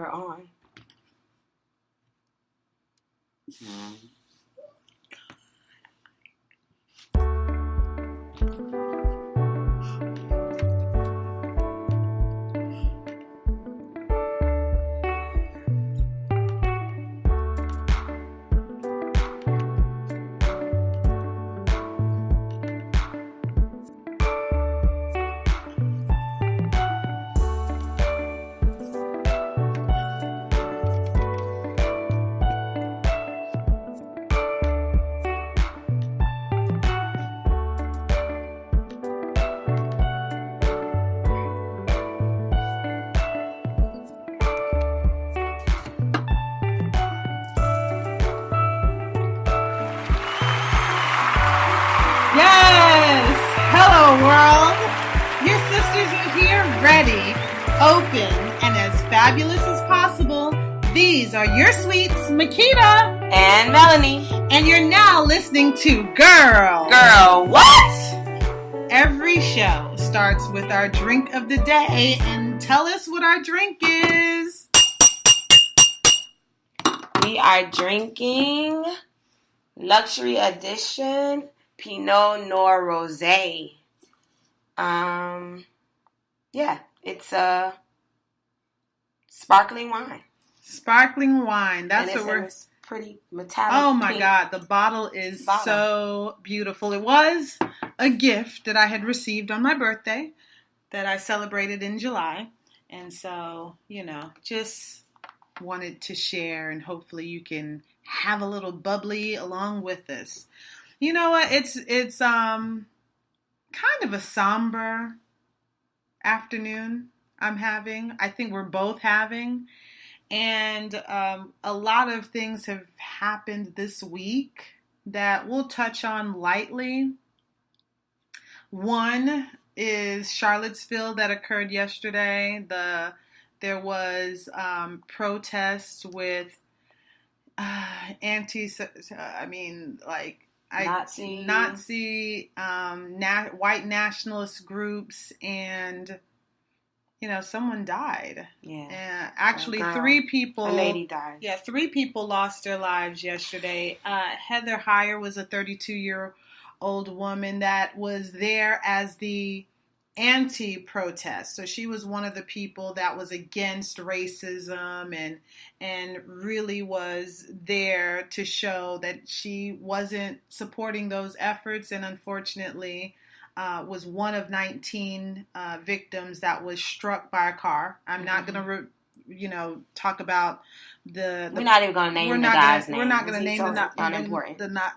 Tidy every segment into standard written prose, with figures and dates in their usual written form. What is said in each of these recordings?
her on. Yes! Hello, world! Your sisters are here, ready, open, and as fabulous as possible. These are your sweets, Makita and Melanie. And you're now listening to Girl, What? Every show starts with our drink of the day, and tell us what our drink is. We are drinking Luxury Edition Pinot Noir Rosé. It's a sparkling wine. Sparkling wine. That's and what we're. It's pretty metallic. Oh my pink. God, the bottle is so beautiful. It was a gift that I had received on my birthday that I celebrated in July, and so just wanted to share, and hopefully you can have a little bubbly along with this. You know what? It's kind of a somber afternoon I'm having. I think we're both having. And a lot of things have happened this week that we'll touch on lightly. One is Charlottesville that occurred yesterday. There was protests with Nazi white nationalist groups, and someone died. Yeah. Actually, three people. A lady died. Yeah, 3 people lost their lives yesterday. Heather Heyer was a 32-year-old woman that was there as the anti-protest. So she was one of the people that was against racism and really was there to show that she wasn't supporting those efforts, and unfortunately was one of 19 victims that was struck by a car. I'm not going to talk about the. We're not even going to name the guy's name. We're not going to name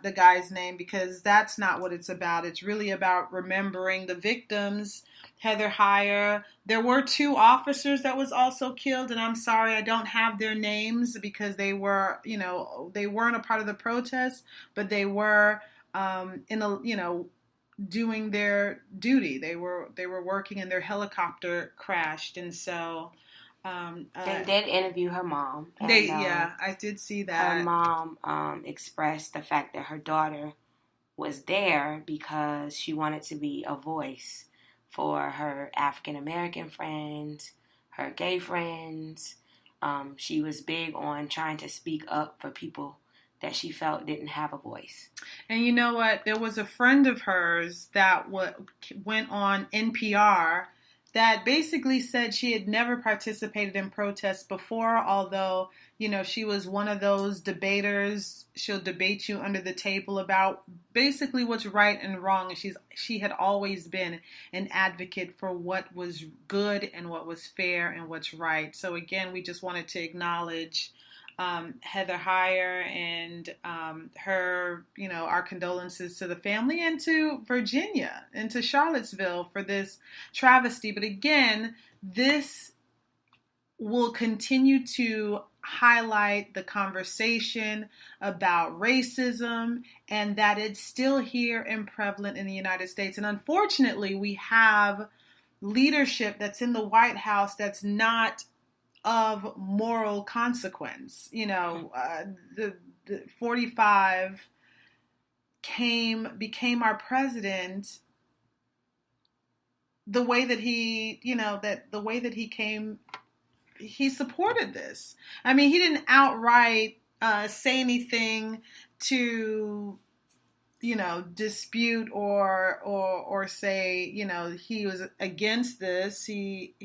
the guy's name, because that's not what it's about. It's really about remembering the victims. Heather Heyer. There were 2 officers that was also killed, and I'm sorry I don't have their names because they were, they weren't a part of the protest, but they were doing their duty. They were working, and their helicopter crashed, and so they did interview her mom. I did see that. Her mom expressed the fact that her daughter was there because she wanted to be a voice for her African American friends, her gay friends. She was big on trying to speak up for people that she felt didn't have a voice. And you know what? There was a friend of hers that went on NPR that basically said she had never participated in protests before, although, she was one of those debaters. She'll debate you under the table about basically what's right and wrong. And she had always been an advocate for what was good and what was fair and what's right. So again, we just wanted to acknowledge Heather Heyer and her, our condolences to the family and to Virginia and to Charlottesville for this travesty. But again, this will continue to highlight the conversation about racism and that it's still here and prevalent in the United States. And unfortunately, we have leadership that's in the White House that's not of moral consequence. The 45 became our president the way that he, the way that he came he supported this. I mean, he didn't outright say anything to, dispute or say, he was against this. He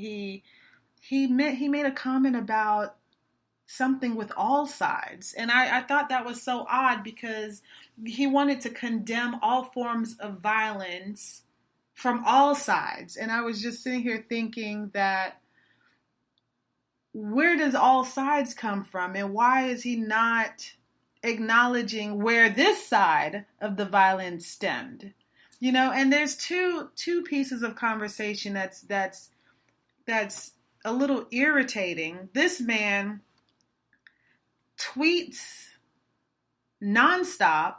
made a comment about something with all sides. And I thought that was so odd because he wanted to condemn all forms of violence from all sides. And I was just sitting here thinking that where does all sides come from? And why is he not acknowledging where this side of the violence stemmed? And there's two pieces of conversation that's a little irritating. This man tweets nonstop.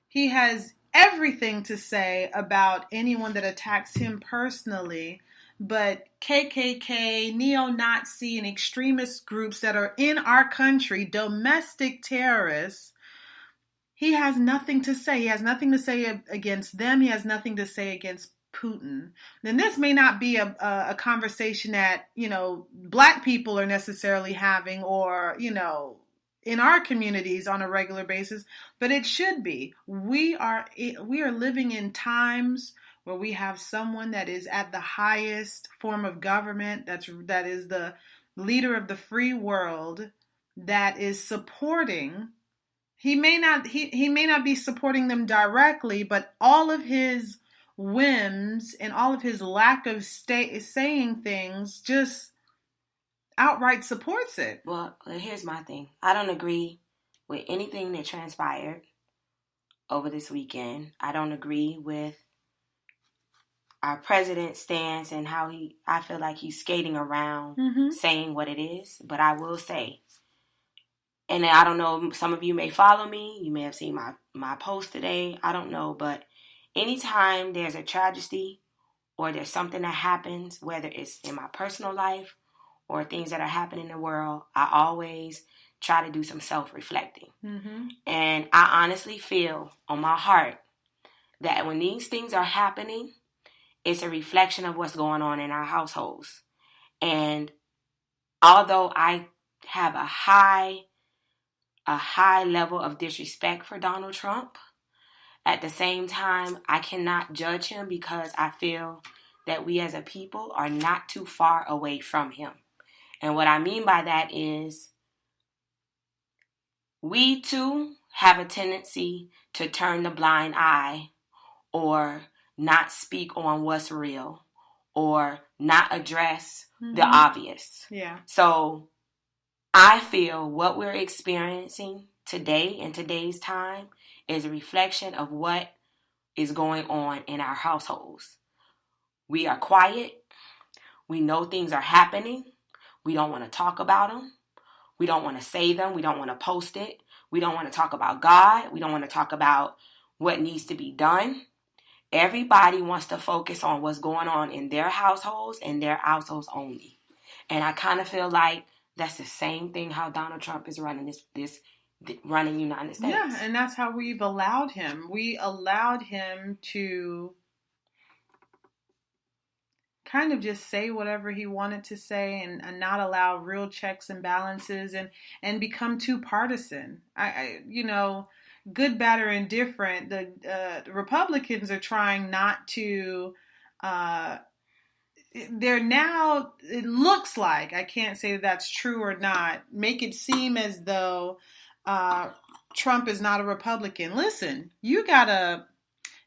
He has everything to say about anyone that attacks him personally, but KKK, neo-Nazi, and extremist groups that are in our country, domestic terrorists, he has nothing to say. He has nothing to say against them. He has nothing to say against Putin. Then this may not be a conversation that, Black people are necessarily having or, in our communities on a regular basis, but it should be. We are living in times where we have someone that is at the highest form of government, that is the leader of the free world, that is supporting. He may not be supporting them directly, but all of his whims and all of his lack of saying things just outright supports it. Well, here's my thing. I don't agree with anything that transpired over this weekend. I don't agree with our president's stance and how I feel like he's skating around saying what it is. But I will say, and I don't know, some of you may follow me. You may have seen my post today. I don't know. But anytime there's a tragedy or there's something that happens, whether it's in my personal life or things that are happening in the world, I always try to do some self-reflecting. And I honestly feel on my heart that when these things are happening, it's a reflection of what's going on in our households. And although I have a high level of disrespect for Donald Trump, at the same time, I cannot judge him because I feel that we as a people are not too far away from him. And what I mean by that is we too have a tendency to turn the blind eye or not speak on what's real or not address the obvious. Yeah. So I feel what we're experiencing today in today's time is a reflection of what is going on in our households. We are quiet. We know things are happening. We don't want to talk about them. We don't want to say them. We don't want to post it. We don't want to talk about God. We don't want to talk about what needs to be done. Everybody wants to focus on what's going on in their households and their households only. And I kind of feel like that's the same thing how Donald Trump is running running United States. Yeah, and that's how we've allowed him. We allowed him to kind of just say whatever he wanted to say and not allow real checks and balances and become too partisan. Good, bad, or indifferent, the Republicans are trying not to, they're now, it looks like, I can't say that that's true or not, make it seem as though Trump is not a Republican. Listen, you gotta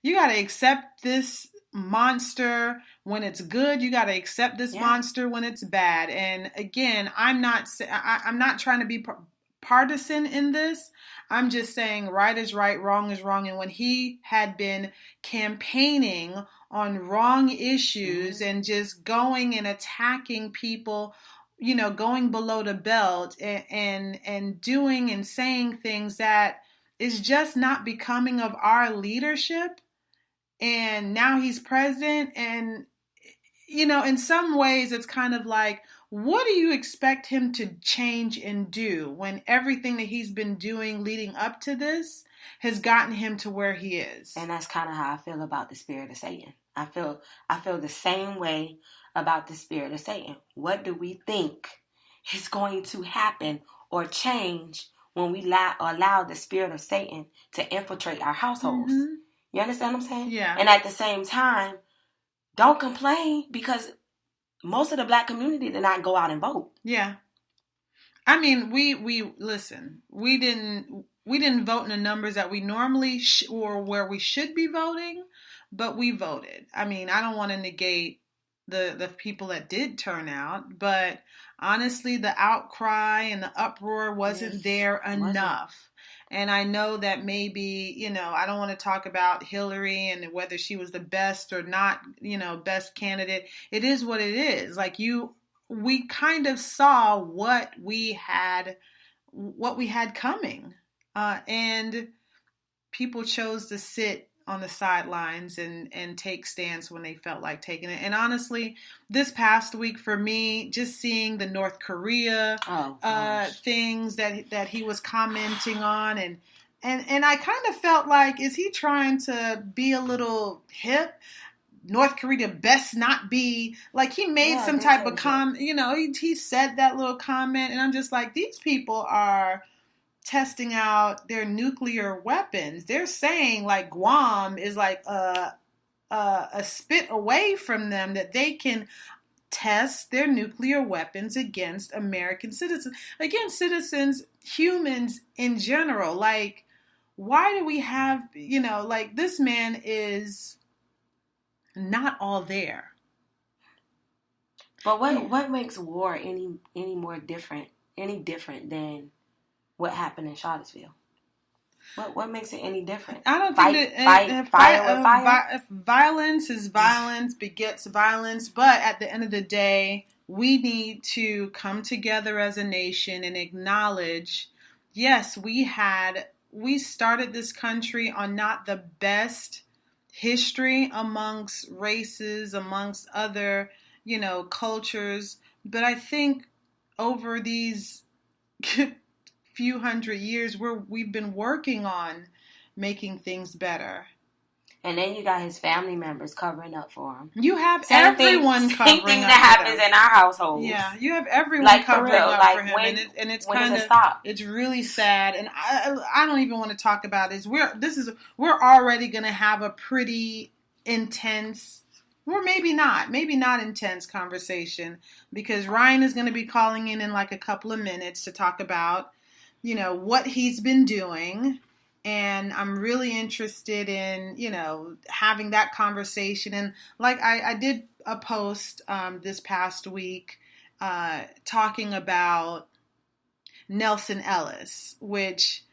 accept this monster when it's good. You gotta accept this monster when it's bad. And again, I'm not trying to be partisan in this. I'm just saying right is right, wrong is wrong. And when he had been campaigning on wrong issues and just going and attacking people, going below the belt and doing and saying things that is just not becoming of our leadership. And now he's president, and in some ways it's kind of like, what do you expect him to change and do when everything that he's been doing leading up to this has gotten him to where he is? And that's kind of how I feel about the spirit of Satan. I feel the same way about the spirit of Satan. What do we think is going to happen or change when we allow the spirit of Satan to infiltrate our households. Mm-hmm. You understand what I'm saying? Yeah. And at the same time, don't complain because most of the black community did not go out and vote. Yeah. I mean, we listen. We didn't vote in the numbers that we normally or where we should be voting, but we voted. I mean, I don't want to negate the people that did turn out, but honestly, the outcry and the uproar wasn't there enough. And I know that maybe, I don't want to talk about Hillary and whether she was the best or not, best candidate. It is what it is. Like we kind of saw what we had coming. And people chose to sit on the sidelines and take stands when they felt like taking it. And honestly, this past week for me, just seeing the North Korea things that he was commenting on and I kind of felt like, is he trying to be a little hip? North Korea best not be, like he made some type of comment, he said that little comment and I'm just like, these people are testing out their nuclear weapons. They're saying like Guam is like a spit away from them, that they can test their nuclear weapons against American citizens, against citizens, humans in general. Like, why do we have, like this man is not all there. But what makes war any different than what happened in Charlottesville? What makes it any different? I don't think that violence is violence begets violence. But at the end of the day, we need to come together as a nation and acknowledge, yes, we started this country on not the best history amongst races, amongst other, cultures. But I think over these few hundred years, we've been working on making things better. And then you got his family members covering up for him. You have everyone covering up. Same thing that happens in our household. Yeah, you have everyone covering up for him, and it's kind of it's really sad. And I don't even want to talk about it. We're already going to have a pretty intense, or maybe not intense conversation, because Ryan is going to be calling in like a couple of minutes to talk about, what he's been doing. And I'm really interested in, having that conversation. And like I did a post this past week talking about Nelson Ellis, which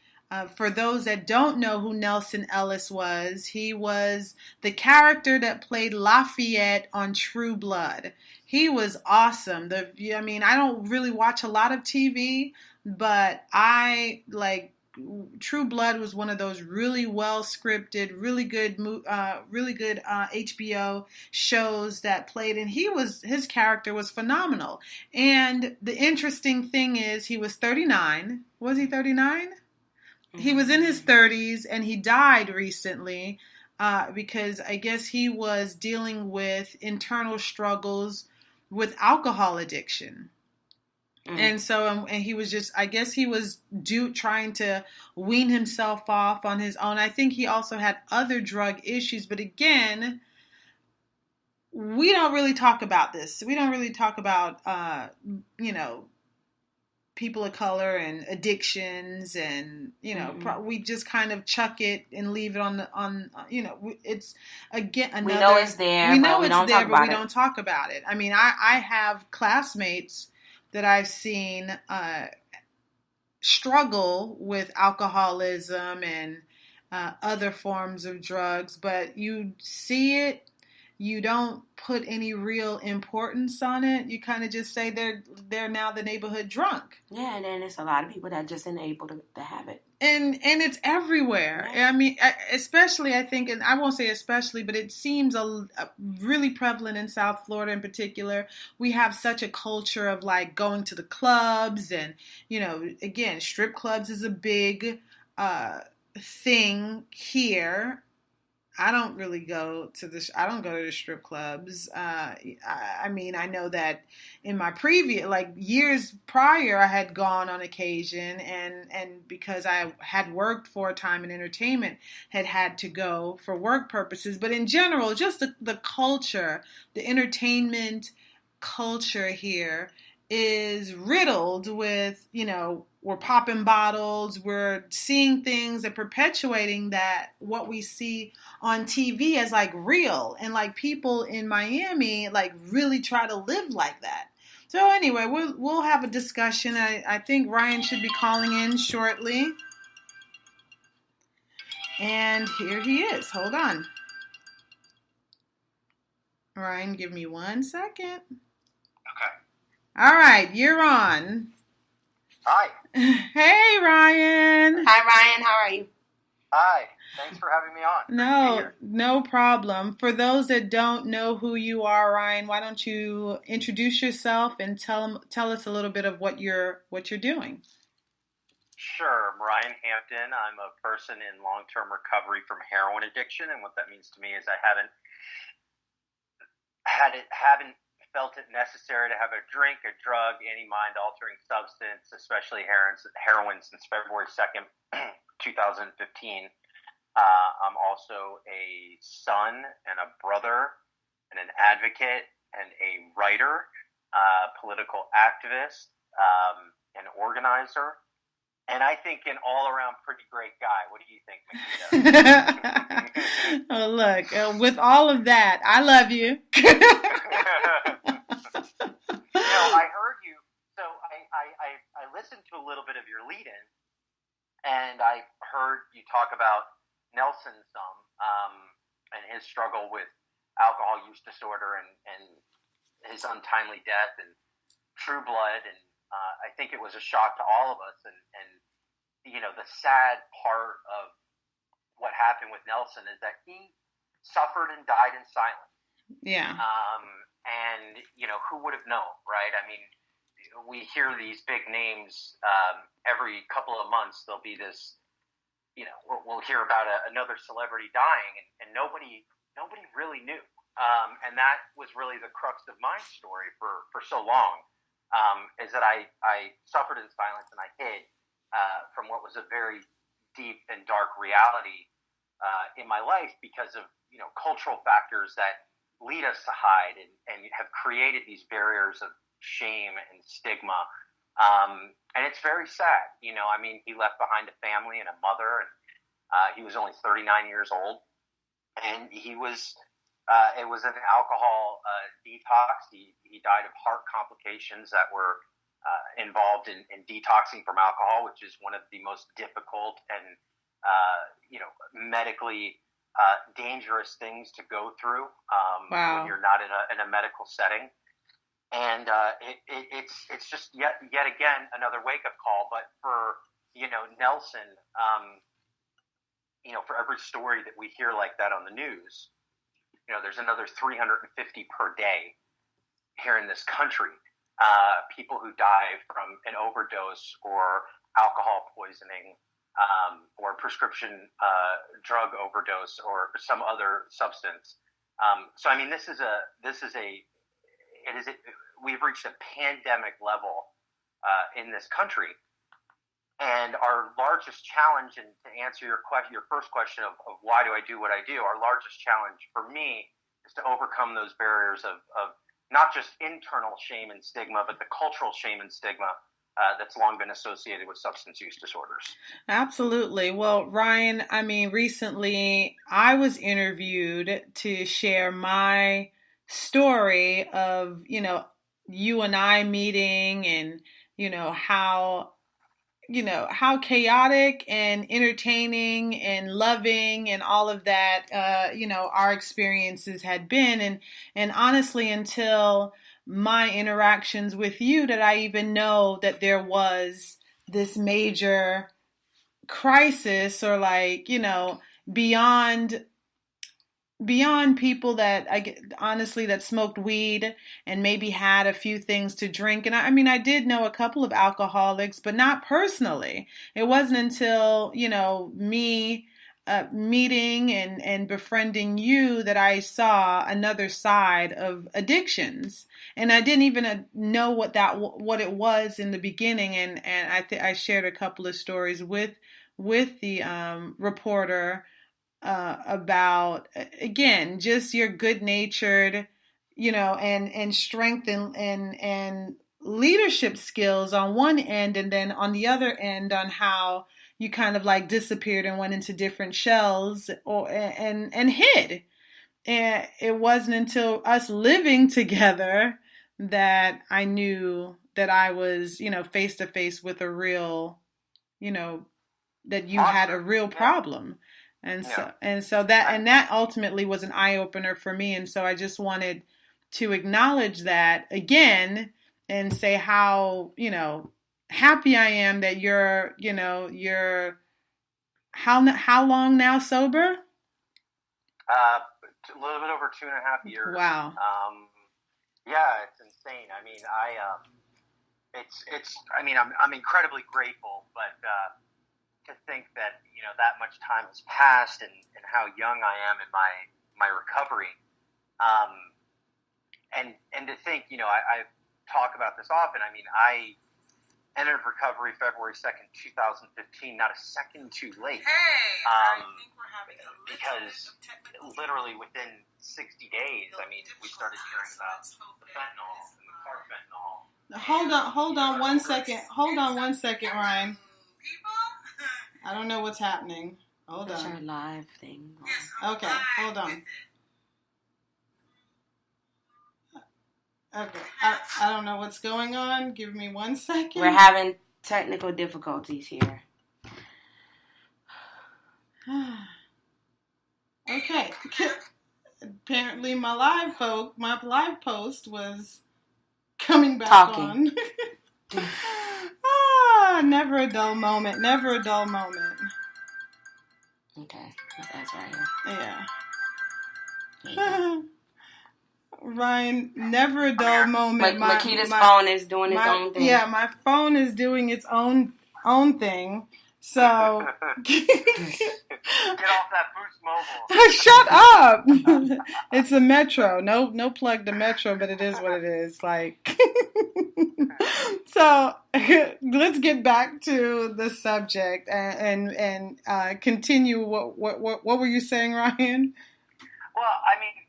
for those that don't know who Nelson Ellis was, he was the character that played Lafayette on True Blood. He was awesome. I don't really watch a lot of TV, but True Blood was one of those really well scripted, really good HBO shows that played, and his character was phenomenal. And the interesting thing is, he was 39. Was he 39? Mm-hmm. He was in his 30s, and he died recently because I guess he was dealing with internal struggles with alcohol addiction. And so, and he was just, I guess he was trying to wean himself off on his own. I think he also had other drug issues. But again, we don't really talk about this. We don't really talk about, people of color and addictions and, we just kind of chuck it and leave it it's, again, another. We know it's there, but we don't talk about it. I mean, I have classmates that I've seen struggle with alcoholism and other forms of drugs, but you see it, you don't put any real importance on it. You kind of just say they're now the neighborhood drunk. Yeah, and then there's a lot of people that just ain't able to have it. And it's everywhere. Yeah. I mean, especially, I think, and I won't say especially, but it seems really prevalent in South Florida in particular. We have such a culture of like going to the clubs and, again, strip clubs is a big thing here. I don't really go to I don't go to the strip clubs. I mean, I know that in my previous, like years prior, I had gone on occasion, and because I had worked for a time in entertainment, had to go for work purposes. But in general, just the culture, the entertainment culture here is riddled with, we're popping bottles, we're seeing things and perpetuating that what we see on TV as like real, and like people in Miami like really try to live like that. So anyway, we'll have a discussion. I think Ryan should be calling in shortly. And here he is. Hold on. Ryan, give me 1 second. Okay. All right, you're on. Hi. Hey, Ryan. Hi, Ryan. How are you? Hi. Thanks for having me on. No problem. For those that don't know who you are, Ryan, why don't you introduce yourself and tell us a little bit of what you're doing? Sure. I'm Ryan Hampton. I'm a person in long-term recovery from heroin addiction, and what that means to me is I haven't felt it necessary to have a drink, a drug, any mind-altering substance, especially heroin, since February 2nd, 2015. I'm also a son and a brother and an advocate and a writer, political activist, an organizer, and I think an all-around pretty great guy. What do you think, Makita? Oh, look, with all of that, I love you. I heard you. So I listened to a little bit of your lead-in, and I heard you talk about Nelson some, and his struggle with alcohol use disorder and his untimely death and True Blood, and I think it was a shock to all of us. And the sad part of what happened with Nelson is that he suffered and died in silence. Yeah. And who would have known, right? I mean, we hear these big names every couple of months. There'll be this, we'll hear about another celebrity dying, and nobody really knew. And that was really the crux of my story for so long, is that I suffered in silence and I hid from what was a very deep and dark reality in my life because of cultural factors that lead us to hide and have created these barriers of shame and stigma. And it's very sad. I mean, he left behind a family and a mother, and he was only 39 years old, and it was an alcohol detox. He died of heart complications that were involved in detoxing from alcohol, which is one of the most difficult and medically dangerous things to go through Wow. when you're not in a medical setting. And it's just yet again another wake up call. But for Nelson, for every story that we hear like that on the news, there's another 350 per day here in this country. People who die from an overdose or alcohol poisoning, or prescription drug overdose or some other substance. So I mean, we've reached a pandemic level in this country, and our largest challenge, and to answer your first question of why do I do what I do, our largest challenge for me is to overcome those barriers of not just internal shame and stigma, but the cultural shame and stigma that's long been associated with substance use disorders. Absolutely. Well, Ryan, I mean, recently I was interviewed to share my story of, you and I meeting, and, how chaotic and entertaining and loving and all of that, our experiences had been. And honestly, until my interactions with you, did I even know that there was this major crisis, or beyond people that honestly that smoked weed and maybe had a few things to drink. And I mean, I did know a couple of alcoholics, but not personally. It wasn't until, me meeting and befriending you that I saw another side of addictions, and I didn't even know what it was in the beginning. And I shared a couple of stories with the reporter about, again, just your good natured, and strength and leadership skills on one end, and then on the other end on how you kind of like disappeared and went into different shells and hid. And it wasn't until us living together that I knew that I was, face to face with a real, that you had a real problem. And so that ultimately was an eye opener for me. And so I just wanted to acknowledge that again and say how, happy I am that you're how long now sober? A little bit over 2.5 years. Wow. Yeah, it's insane. I mean, I'm incredibly grateful, but to think that that much time has passed and how young I am in my recovery, and to think, I talk about this often. I mean, I entered recovery February 2nd, 2015, not a second too late. Hey, I think we're having a because literally within 60 days, I mean, we started hearing about the fentanyl and the carfentanil. Hold on 1 second. Hold on 1 second, Ryan. I don't know what's happening. Hold That's on. our live thing. Okay, hold on. Okay, I don't know what's going on. Give me 1 second. We're having technical difficulties here. Okay. Apparently my live post was coming back on. Never a dull moment. Never a dull moment. Okay, that's right here. Yeah. Ryan, never a dull moment. Makita's phone is doing its own thing. Yeah, my phone is doing its own thing. So get off that Boost Mobile. Shut up! It's a Metro. No plug to Metro, but it is what it is. Like, so let's get back to the subject and continue. What were you saying, Ryan? Well, I mean,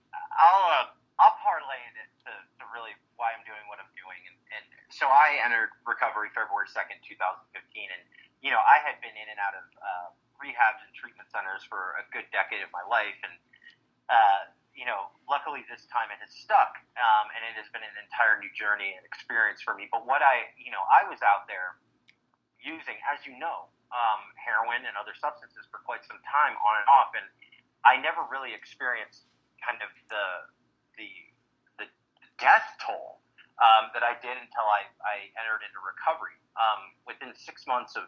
I'll parlay it to really why I'm doing what I'm doing, and so I entered recovery February 2nd, 2015, and I had been in and out of rehabs and treatment centers for a good decade of my life, and luckily this time it has stuck, and it has been an entire new journey and experience for me. But what I was out there using, as heroin and other substances for quite some time, on and off, and I never really experienced kind of the death toll that I did until I entered into recovery. Within 6 months of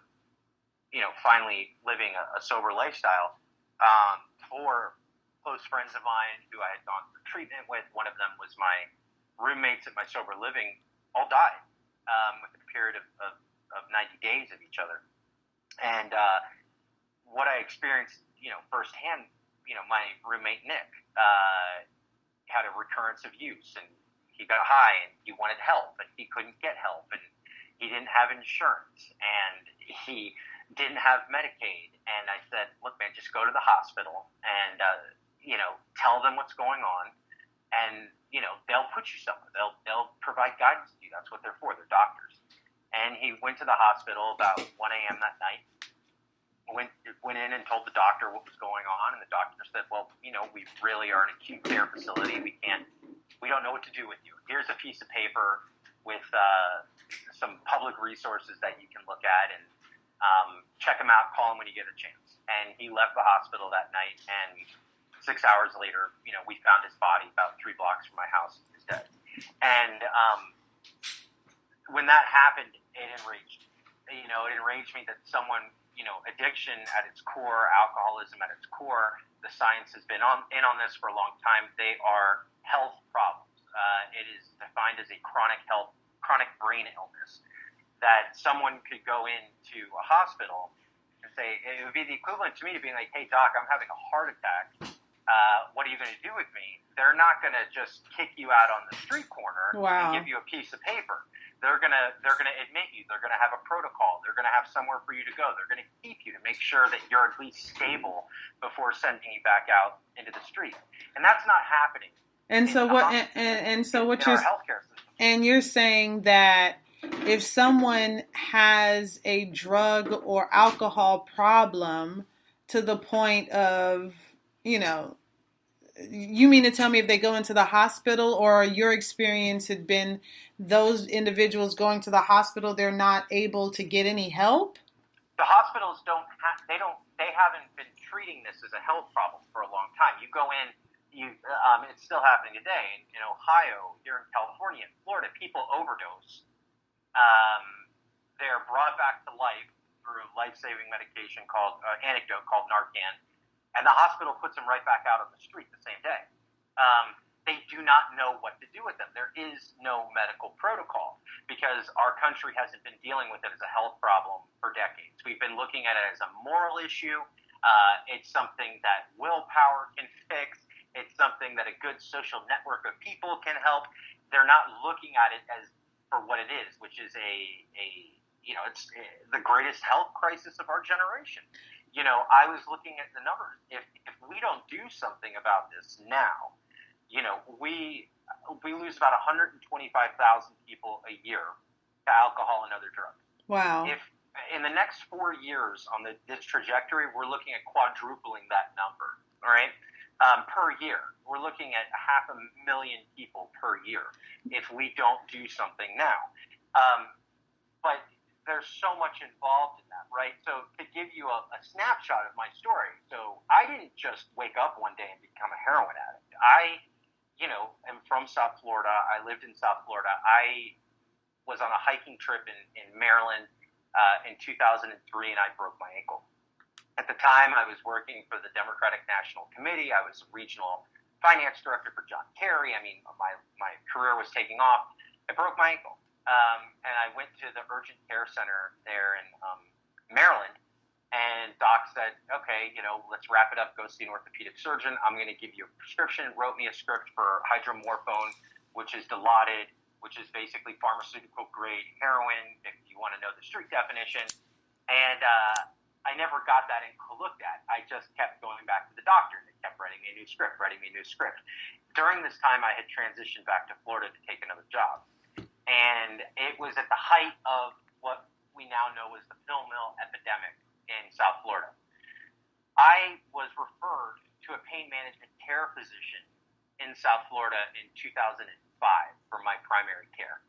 finally living a sober lifestyle, 4 close friends of mine who I had gone through treatment with, one of them was my roommates at my sober living, all died within a period of 90 days of each other. And what I experienced, firsthand, my roommate Nick had a recurrence of use, and he got high, and he wanted help, and he couldn't get help, and he didn't have insurance, and he didn't have Medicaid. And I said, look, man, just go to the hospital and, tell them what's going on, and, they'll put you somewhere. They'll provide guidance to you. That's what they're for. They're doctors. And he went to the hospital about 1 a.m. that night, went in and told the doctor what was going on, and the doctor said, well, we really are an acute care facility. We don't know what to do with you. Here's a piece of paper with some public resources that you can look at, and check them out, call them when you get a chance. And he left the hospital that night, and 6 hours later, we found his body about 3 blocks from my house. He was dead. And when that happened, it enraged me. It enraged me that someone, addiction at its core, alcoholism at its core, the science has been in on this for a long time. They are health problems. It is defined as a chronic brain illness, that someone could go into a hospital and say, it would be the equivalent to me to being like, hey, doc, I'm having a heart attack. What are you going to do with me? They're not going to just kick you out on the street corner and give you a piece of paper. They're gonna admit you. They're gonna have a protocol. They're gonna have somewhere for you to go. They're gonna keep you to make sure that you're at least stable before sending you back out into the street. And that's not happening. And so what? And so what you're healthcare system. And you're saying that if someone has a drug or alcohol problem to the point of, you mean to tell me if they go into the hospital, or your experience had been those individuals going to the hospital, they're not able to get any help? The hospitals they haven't been treating this as a health problem for a long time. You go in, it's still happening today in Ohio, here in California, in Florida, people overdose. They're brought back to life through life-saving medication called Narcan, and the hospital puts them right back out on the street the same day. They do not know what to do with them. There is no medical protocol because our country hasn't been dealing with it as a health problem for decades. We've been looking at it as a moral issue. It's something that willpower can fix. It's something that a good social network of people can help. They're not looking at it as for what it is, which is it's the greatest health crisis of our generation. I was looking at the numbers. If we don't do something about this now, we lose about 125,000 people a year to alcohol and other drugs. Wow. If in the next 4 years on this trajectory, we're looking at quadrupling that number, all right, per year. We're looking at 500,000 people per year if we don't do something now. But there's so much involved in that, right? So to give you a snapshot of my story, so I didn't just wake up one day and become a heroin addict. I am from South Florida. I lived in South Florida. I was on a hiking trip in Maryland in 2003, and I broke my ankle. At the time, I was working for the Democratic National Committee. I was regional finance director for John Kerry. I mean, my career was taking off. I broke my ankle, and I went to the urgent care center there in Maryland. And doc said, okay, let's wrap it up. Go see an orthopedic surgeon. I'm going to give you a prescription. Wrote me a script for hydromorphone, which is Dilaudid, which is basically pharmaceutical grade heroin, if you want to know the street definition. And I never got that and looked at. I just kept going back to the doctor. They kept writing me a new script. During this time, I had transitioned back to Florida to take another job. And it was at the height of what we now know as the pill mill epidemic in South Florida. I was referred to a pain management care physician in South Florida in 2005 for my primary care.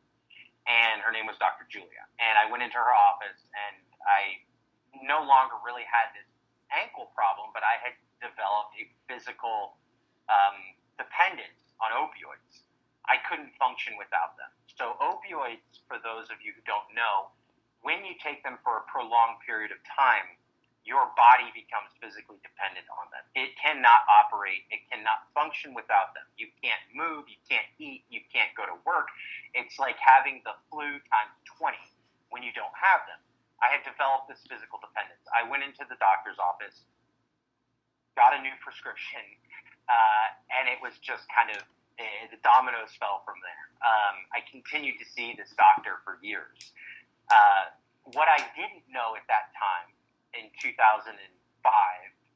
And her name was Dr. Julia. And I went into her office, and I no longer really had this ankle problem, but I had developed a physical dependence on opioids. I couldn't function without them. So opioids, for those of you who don't know, when you take them for a prolonged period of time, your body becomes physically dependent on them. It cannot operate. It cannot function without them. You can't move. You can't eat. You can't go to work. It's like having the flu times 20 when you don't have them. I had developed this physical dependence. I went into the doctor's office, got a new prescription, and it was just kind of the dominoes fell from there. I continued to see this doctor for years. What I didn't know at that time in 2005,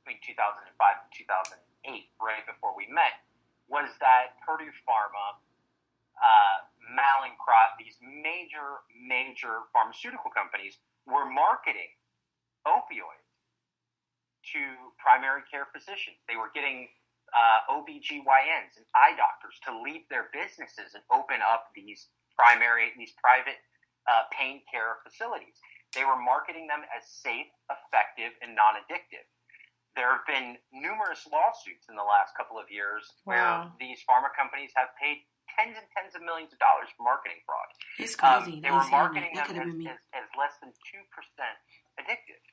between 2005 and 2008, right before we met, was that Purdue Pharma, Mallinckrodt, these major pharmaceutical companies were marketing opioids to primary care physicians. They were getting OBGYNs and eye doctors to leave their businesses and open up these private pain care facilities. They were marketing them as safe, effective, and non-addictive. There have been numerous lawsuits in the last couple of years where these pharma companies have paid tens and tens of millions of dollars for marketing fraud. It's crazy. They were marketing them as less than 2% addictive.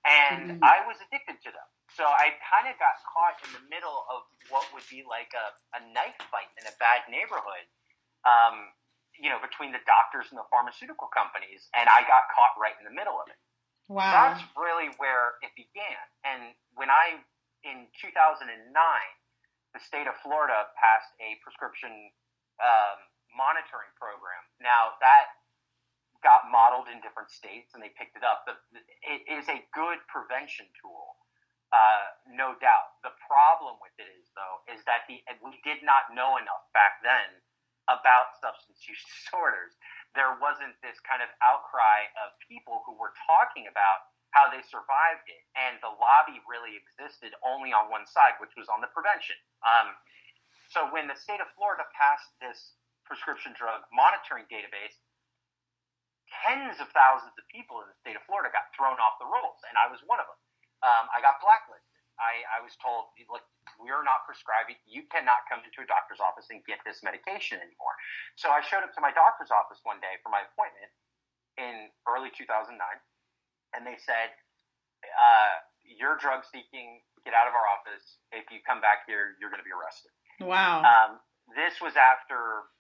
And I was addicted to them. So I kind of got caught in the middle of what would be like a knife fight in a bad neighborhood, between the doctors and the pharmaceutical companies, and I got caught right in the middle of it. Wow. That's really where it began. And in 2009, the state of Florida passed a prescription monitoring program. Now, that got modeled in different states, and they picked it up. But it is a good prevention tool, no doubt. The problem with it is, though, is that we did not know enough back then about substance use disorders. There wasn't this kind of outcry of people who were talking about how they survived it, and the lobby really existed only on one side, which was on the prevention. So when the state of Florida passed this prescription drug monitoring database, tens of thousands of people in the state of Florida got thrown off the rolls, and I was one of them. I got blacklisted. I was told, look, we're not prescribing. You cannot come into a doctor's office and get this medication anymore. So I showed up to my doctor's office one day for my appointment in early 2009, and they said, you're drug seeking, get out of our office. If you come back here, you're going to be arrested. Wow. This was after,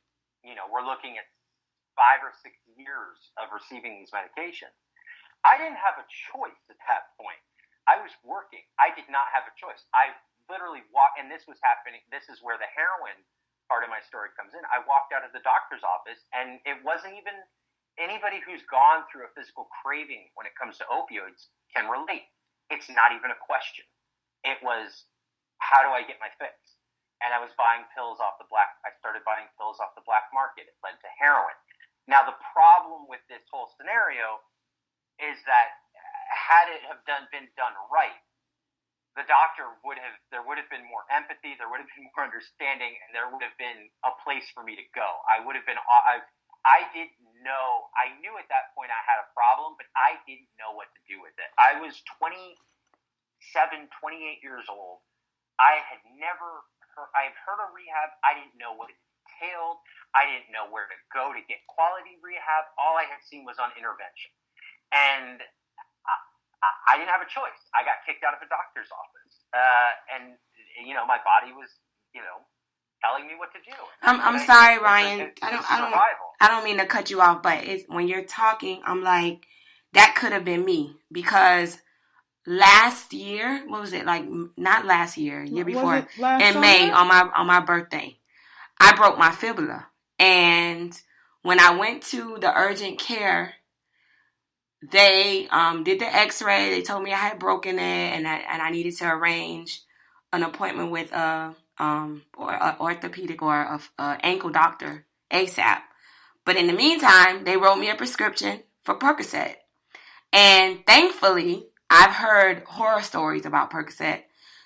we're looking at 5 or 6 years of receiving these medications. I didn't have a choice at that point. I was working. I did not have a choice. I literally walked, and this was happening. This is where the heroin part of my story comes in. I walked out of the doctor's office, and it wasn't even anybody who's gone through a physical craving when it comes to opioids can relate. It's not even a question. It was, how do I get my fix? And I was buying pills off the I started buying pills off the black market. It led to heroin. Now, the problem with this whole scenario is that had it been done right, the doctor there would have been more empathy, there would have been more understanding, and there would have been a place for me to go. I would have been, I didn't know, I knew at that point I had a problem, but I didn't know what to do with it. I was 28 years old. I had heard of rehab. I didn't know what it entailed. I didn't know where to go to get quality rehab. All I had seen was on intervention. And I didn't have a choice. I got kicked out of a doctor's office. And my body was, telling me what to do. I'm sorry, Ryan. I don't mean to cut you off, but when you're talking, I'm like, that could have been me, because last year, what was it, like, not last year, year before, in May, on my birthday, I broke my fibula. And when I went to the urgent care, they did the x-ray. They told me I had broken it, and I needed to arrange an appointment with a orthopedic or a ankle doctor ASAP. But in the meantime, they wrote me a prescription for Percocet. And thankfully, I've heard horror stories about Percocet.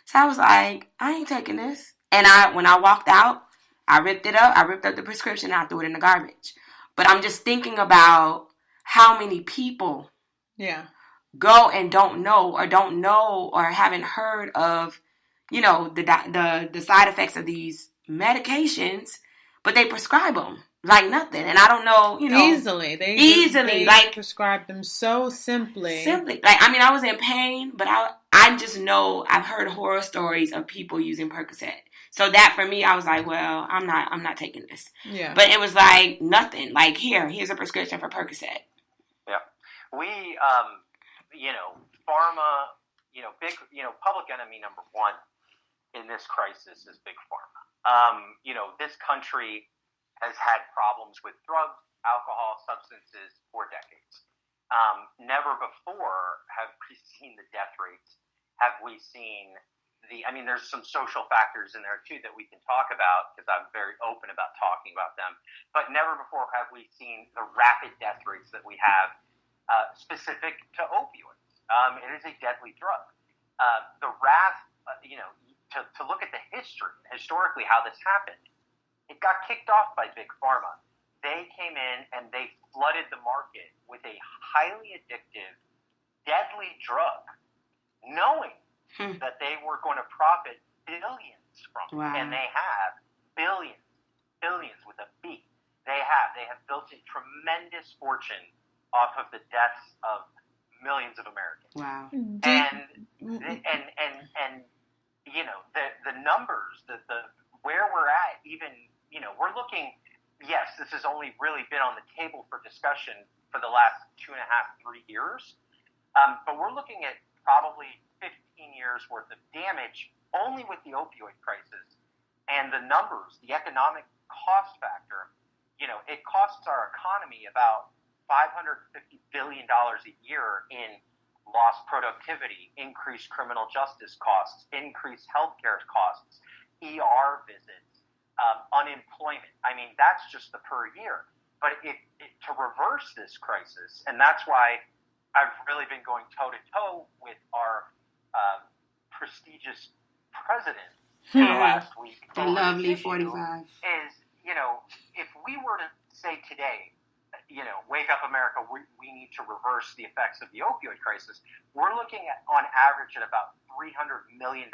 So I was like, I ain't taking this. And when I walked out, I ripped it up. I ripped up the prescription and I threw it in the garbage. But I'm just thinking about how many people go and don't know or haven't heard of, the side effects of these medications, but they prescribe them like nothing. And I don't know, easily. They like prescribe them so simply. Like, I was in pain, but I just know I've heard horror stories of people using Percocet. So that for me, I was like, well, I'm not taking this. Yeah. But it was like nothing. Like, here's a prescription for Percocet. Yeah. We, pharma, public enemy number one in this crisis is big pharma. This country has had problems with drugs, alcohol, substances for decades. Never before have we seen the death rates. Have we seen there's some social factors in there too that we can talk about, because I'm very open about talking about them. But never before have we seen the rapid death rates that we have specific to opioids. It is a deadly drug. The wrath, to look at the historically how this happened, it got kicked off by big pharma. They came in and they flooded the market with a highly addictive, deadly drug, knowing that they were going to profit billions from it. Wow. And they have billions with a B. They have built a tremendous fortune off of the deaths of millions of Americans. Wow. And the numbers, the where we're at, even, we're looking, yes, this has only really been on the table for discussion for the last 2.5, 3 years. But we're looking at probably 15 years worth of damage only with the opioid crisis. And the numbers, the economic cost factor, it costs our economy about $550 billion a year in lost productivity, increased criminal justice costs, increased healthcare costs, ER visits, unemployment. I mean, that's just the per year. But to reverse this crisis, and that's why I've really been going toe-to-toe with our prestigious president in the last week. The lovely 45. Is, if we were to say today, wake up America, we need to reverse the effects of the opioid crisis, we're looking at, on average, at about $300 million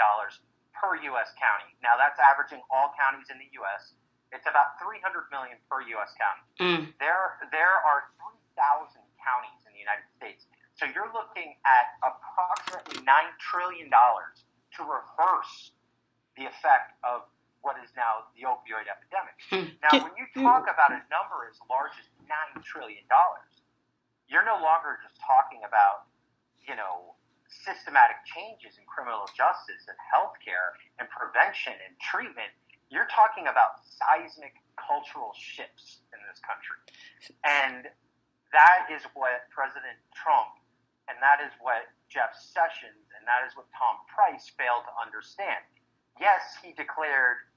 per U.S. county. Now, that's averaging all counties in the U.S. It's about $300 million per U.S. county. There are 3,000 counties in the United States. So you're looking at approximately $9 trillion to reverse the effect of what is now the opioid epidemic. Now, when you talk about a number as large as $9 trillion, you're no longer just talking about, systematic changes in criminal justice and healthcare and prevention and treatment. You're talking about seismic cultural shifts in this country. And that is what President Trump and that is what Jeff Sessions and that is what Tom Price failed to understand. Yes, he declared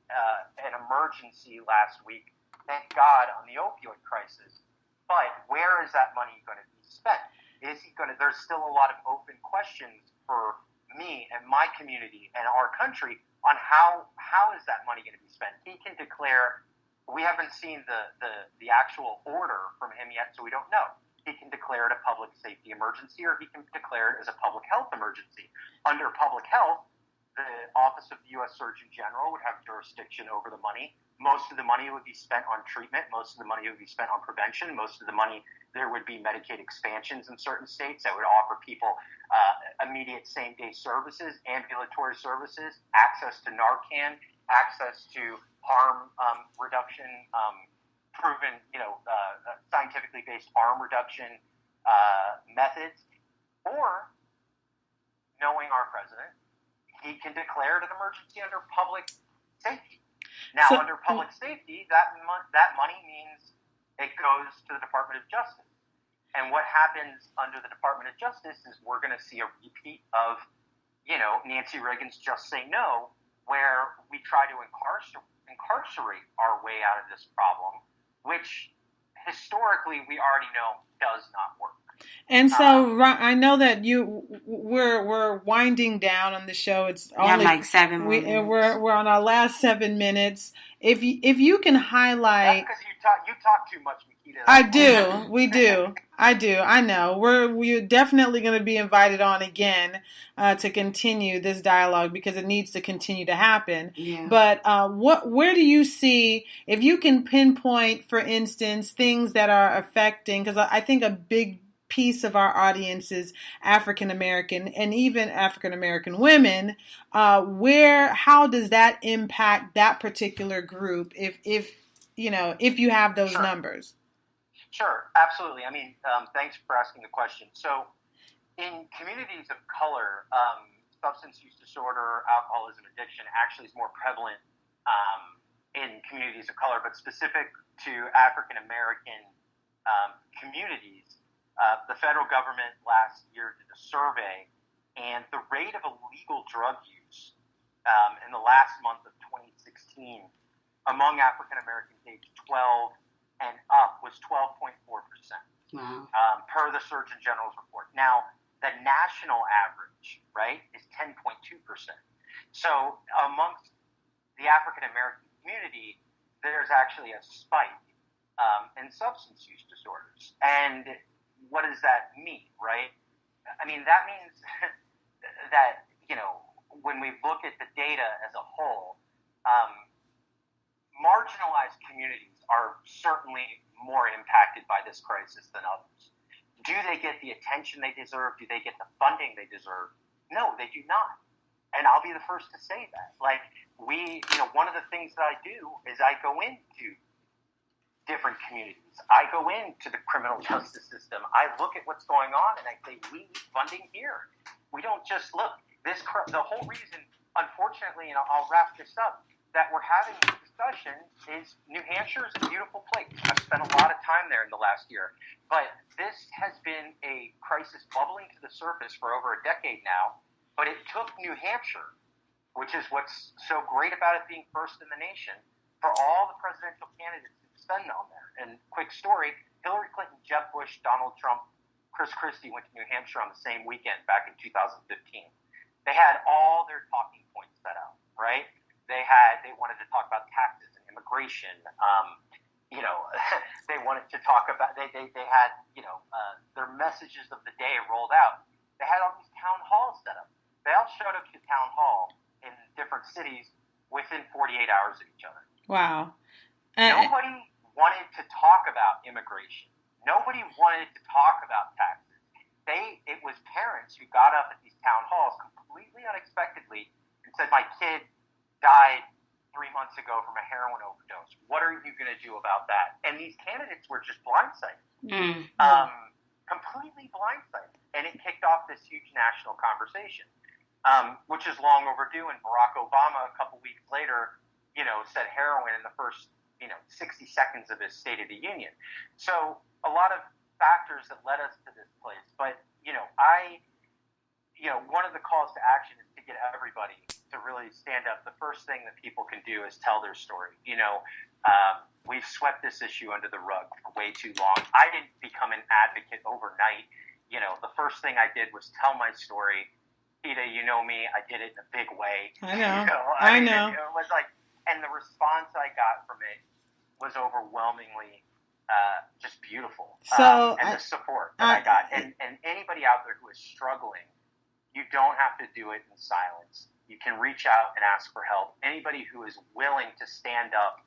an emergency last week, thank God, on the opioid crisis. But where is that money going to be spent? There's still a lot of open questions for me and my community and our country on how is that money going to be spent. He can declare, we haven't seen the actual order from him yet, so we don't know. He can declare it a public safety emergency, or he can declare it as a public health emergency. Under public health, the Office of the U.S. Surgeon General would have jurisdiction over the money. Most of the money would be spent on treatment. Most of the money would be spent on prevention. Most of the money, there would be Medicaid expansions in certain states that would offer people immediate same-day services, ambulatory services, access to Narcan, access to harm reduction, proven, scientifically based harm reduction methods. Or, knowing our president, he can declare it an emergency under public safety. Now, under public safety, that money means it goes to the Department of Justice. And what happens under the Department of Justice is we're going to see a repeat of, Nancy Reagan's Just Say No, where we try to incarcerate our way out of this problem, which historically we already know does not work. And so I know that we're winding down on the show. It's only like 7 more minutes. We're on our last 7 minutes. If you can highlight, that's because you talk too much, Makita. I do. We do. I do. I know. We're definitely going to be invited on again to continue this dialogue because it needs to continue to happen. Yeah. But where do you see, if you can pinpoint, for instance, things that are affecting? Because I think a big piece of our audience is African American and even African American women. How does that impact that particular group? If you have those numbers. Sure, absolutely. I mean, thanks for asking the question. So, in communities of color, substance use disorder, alcoholism, addiction actually is more prevalent in communities of color, but specific to African American communities. The federal government last year did a survey, and the rate of illegal drug use in the last month of 2016 among African Americans aged 12 and up was 12.4%. Wow. Per the Surgeon General's report. Now, the national average, right, is 10.2%. So amongst the African American community, there's actually a spike in substance use disorders. And what does that mean, right? I mean, that means that, when we look at the data as a whole, marginalized communities are certainly more impacted by this crisis than others. Do they get the attention they deserve? Do they get the funding they deserve? No, they do not. And I'll be the first to say that. Like, one of the things that I do is I go into different communities. I go into the criminal justice system. I look at what's going on, and I say, we need funding here. We don't just look. The whole reason, unfortunately, and I'll wrap this up, that we're having this discussion is New Hampshire is a beautiful place. I've spent a lot of time there in the last year. But this has been a crisis bubbling to the surface for over a decade now. But it took New Hampshire, which is what's so great about it being first in the nation, for all the presidential candidates to descend on there. And quick story, Hillary Clinton, Jeb Bush, Donald Trump, Chris Christie went to New Hampshire on the same weekend back in 2015. They had all their talking points set out, right? They wanted to talk about taxes and immigration. They wanted to talk about, they had, their messages of the day rolled out. They had all these town halls set up. They all showed up to town hall in different cities within 48 hours of each other. Wow. Nobody wanted to talk about immigration. Nobody wanted to talk about taxes. It was parents who got up at these town halls completely unexpectedly and said, my kid died 3 months ago from a heroin overdose. What are you going to do about that? And these candidates were just blindsided. Completely blindsided. And it kicked off this huge national conversation, which is long overdue. And Barack Obama, a couple weeks later, said heroin in the first, 60 seconds of his State of the Union. So a lot of factors that led us to this place. But, one of the calls to action is to get everybody to really stand up. The first thing that people can do is tell their story. We've swept this issue under the rug for way too long. I didn't become an advocate overnight. The first thing I did was tell my story. Peter, you know me, I did it in a big way. I know. I know. It was like, and the response I got from it was overwhelmingly just beautiful. So and the support that I got. And anybody out there who is struggling, you don't have to do it in silence. You can reach out and ask for help. Anybody who is willing to stand up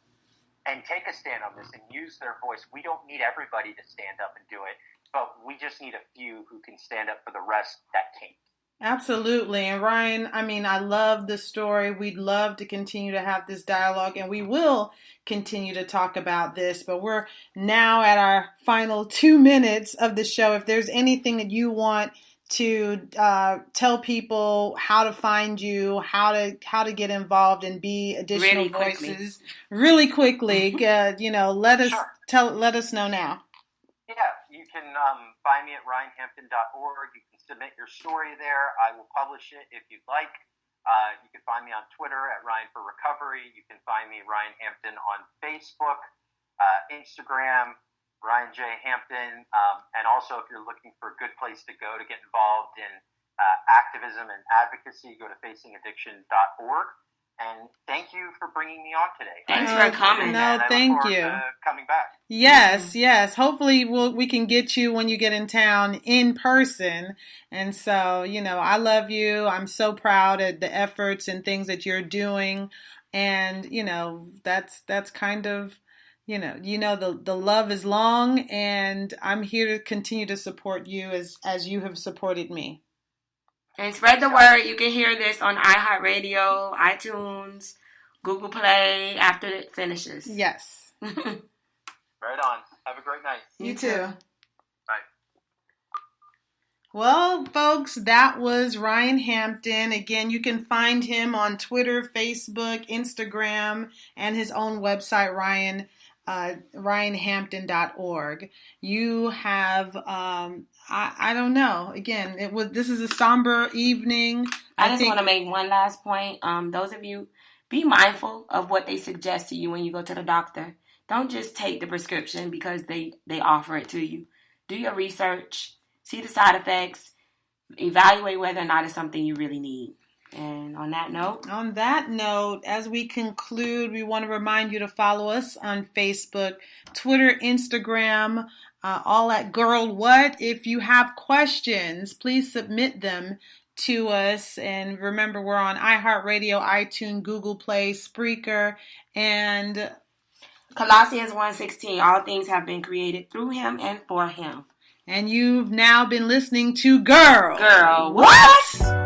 and take a stand on this and use their voice. We don't need everybody to stand up and do it, but we just need a few who can stand up for the rest that can't. Absolutely. And Ryan, I love the story. We'd love to continue to have this dialogue, and we will continue to talk about this, but we're now at our final 2 minutes of the show. If there's anything that you want to tell people how to find you, how to get involved and be additional voices really quickly, let us know now. Yeah, you can find me at ryanhampton.org. You can submit your story there. I will publish it if you'd like. You can find me on Twitter at Ryan for Recovery. You can find me Ryan Hampton on Facebook, Instagram, Ryan J. Hampton, and also if you're looking for a good place to go to get involved in activism and advocacy, go to facingaddiction.org. And thank you for bringing me on today. Thanks for coming. No, thank you. Coming back. Yes. Hopefully we can get you when you get in town in person. And so, I love you. I'm so proud of the efforts and things that you're doing. And, that's kind of, the love is long, and I'm here to continue to support you as you have supported me. And spread the word. You can hear this on iHeartRadio, iTunes, Google Play after it finishes. Yes. Right on. Have a great night. You too. Bye. Well, folks, that was Ryan Hampton. Again, you can find him on Twitter, Facebook, Instagram, and his own website, ryanhampton.org. You have, I don't know. Again, this is a somber evening. I just want to make one last point. Those of you, be mindful of what they suggest to you when you go to the doctor. Don't just take the prescription because they offer it to you. Do your research, see the side effects, evaluate whether or not it's something you really need. And on that note, as we conclude, we want to remind you to follow us on Facebook, Twitter, Instagram, all at Girl What. If you have questions, please submit them to us. And remember, we're on iHeartRadio, iTunes, Google Play, Spreaker, and Colossians 1:16. All things have been created through him and for him. And you've now been listening to Girl What?